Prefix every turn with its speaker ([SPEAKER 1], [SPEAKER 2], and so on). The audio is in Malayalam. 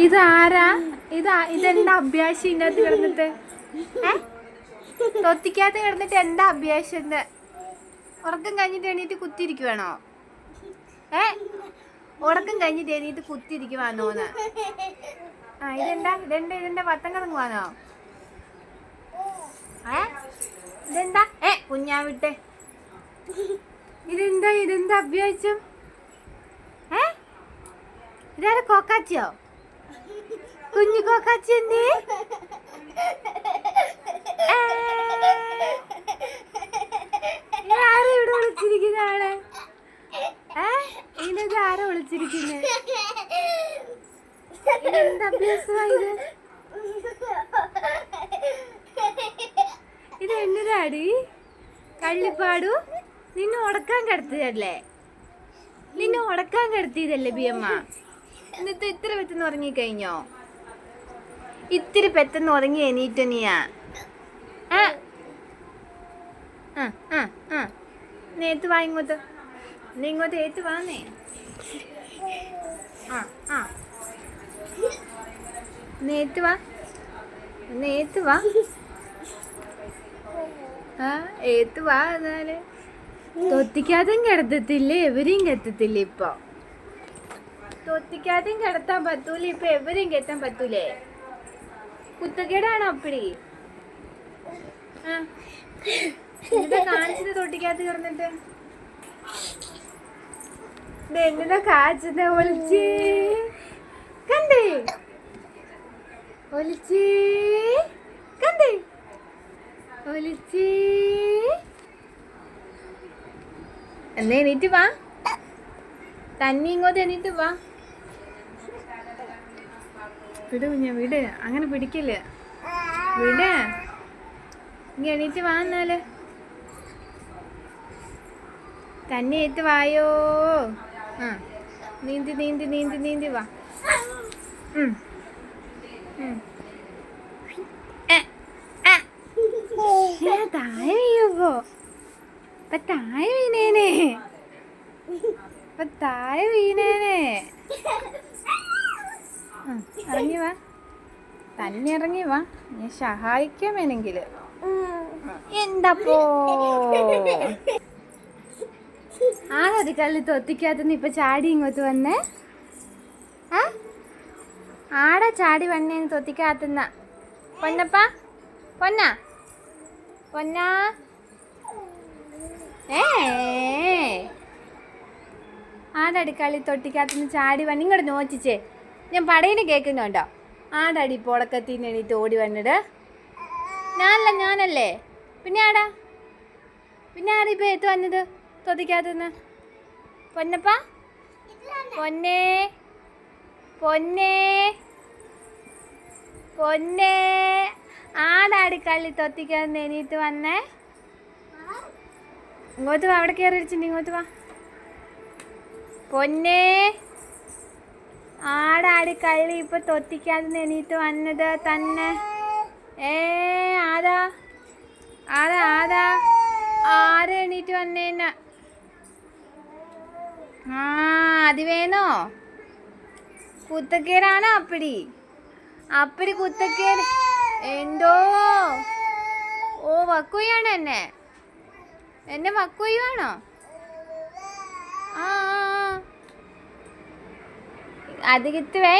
[SPEAKER 1] ഇതാരാ? ഇതെന്താ അഭ്യാസം ഇതിനകത്ത് കിടന്നിട്ട്? തൊത്തിക്കകത്ത് കിടന്നിട്ട് എന്താ അഭ്യാസം? എന്ത് ഉറക്കം കഴിഞ്ഞിട്ട് എണീറ്റ് കുത്തിരിക്കുവാണോ? ഉറക്കം കഴിഞ്ഞിട്ട് എണീറ്റ് കുത്തിരിക്കുവാണോന്ന്? ഇതെന്താ പത്തം കറങ്ങുവാണോ? ഇതെന്താ കുഞ്ഞാവിട്ടെ? ഇതെന്താ അഭ്യാസം? ഇതാരെ കോക്കാച്ചിയോ? കുഞ്ഞു കോക്കാച്ചി എന്തേ? ആരാ ഇവിടെ വിളിച്ചിരിക്കുന്ന ആളെ? ഇതിനത് ആരാ വിളിച്ചിരിക്കുന്നത്? ഇതെന്താ അഭ്യാസമായത്? ഇത് എന്നതാടി? കള്ളിപ്പാടു, നിന്നെ ഉടക്കാൻ കിടത്തിയതല്ലേ? ബിയമ്മ? എന്നിട്ട് ഇത്ര പെട്ടെന്ന് ഉറങ്ങിക്കഴിഞ്ഞോ? ഇത്തിരി പെട്ടെന്ന് ഉറങ്ങി എണീറ്റ നീയാ? നേത്ത് വാ ഇങ്ങോട്ട്. നീ ഇങ്ങോട്ട് ഏത്ത് വാന്നേ. നേത്ത് വാ. ഏത്ത് വാ. എന്നാല് തൊത്തിക്കാതും കിടത്തത്തില്ലേ? എവരെയും കെത്തത്തില്ലേ? ഇപ്പൊ തൊത്തിക്കാതും കിടത്താൻ പറ്റൂല. ഇപ്പൊ എവരെയും കെത്താൻ പറ്റൂലേ? കുത്തക്കേടാണോ അപ്പടി? എന്താ കാണിച്ചത് തൊട്ടിക്കകത്ത് കിടന്നിട്ട്? എന്നതാ കാച്ചത്? ഒലിച്ചേ കണ്ടേ? എന്നാ എണീറ്റ് വാ. തന്നെ ഇങ്ങോട്ട് എണീറ്റ് വാ. വിട്. അങ്ങനെ പിടിക്കില്ല. വിട്. ഇനി എണീറ്റ് വാ. എന്നാല് തന്നെ ഏറ്റ് വായോ. നീന്തി വാ. താഴെ വീഴുമ്പോ താഴെ വീണേനെ. ഇറങ്ങി വാ. തന്നെ ഇറങ്ങി വാ. ഞാൻ സഹായിക്കാൻ വേണമെങ്കിൽ. എന്താപ്പോ ആരതി കള്ളി തൊത്തിക്കകത്തുനിന്ന് ഇപ്പൊ ചാടി ഇങ്ങോട്ട് വന്നേ? ആടാ ചാടി വന്നേന്ന് തൊത്തിക്കകത്തുന്ന? പൊന്നാ ആടാടി കളി തൊട്ടിക്കകത്തുനിന്ന് ചാടി വന്ന് ഇങ്ങോട്ട് നോച്ചിച്ചേ. ഞാൻ പടയിന് കേൾക്കുന്നുണ്ടോ? ആടാടി പൊടക്കത്തിന് എണീറ്റ് ഓടി വന്നിട്. ഞാനല്ലേ പിന്നെ ആടാ? പിന്നെ ആരാ ഇപ്പൊ ഏത്ത് വന്നത് തൊത്തിക്കകത്തുനിന്ന്? പൊന്നേ ആടാടി കള്ളി തൊത്തിക്കകത്ത് എണീറ്റ് വന്നേ? ഇങ്ങോട്ട് വാ. അവിടെ കയറി ഇരിച്ചിട്ടുണ്ട്. ഇങ്ങോട്ട് വാ. പൊന്നേ ആടാടി കള്ളി ഇപ്പൊ തൊത്തിക്കകത്ത് എണീറ്റ് വന്നത് തന്നെ? ആരാ എണീറ്റ് വന്നേന്ന? അത് വേണോ? കുത്തക്കേടാണോ അപ്പടി കുത്തക്കേട്? എന്തോ വക്കുകയാണോ എന്നെ വക്കുകയാണോ? അതികിത്ത് വേ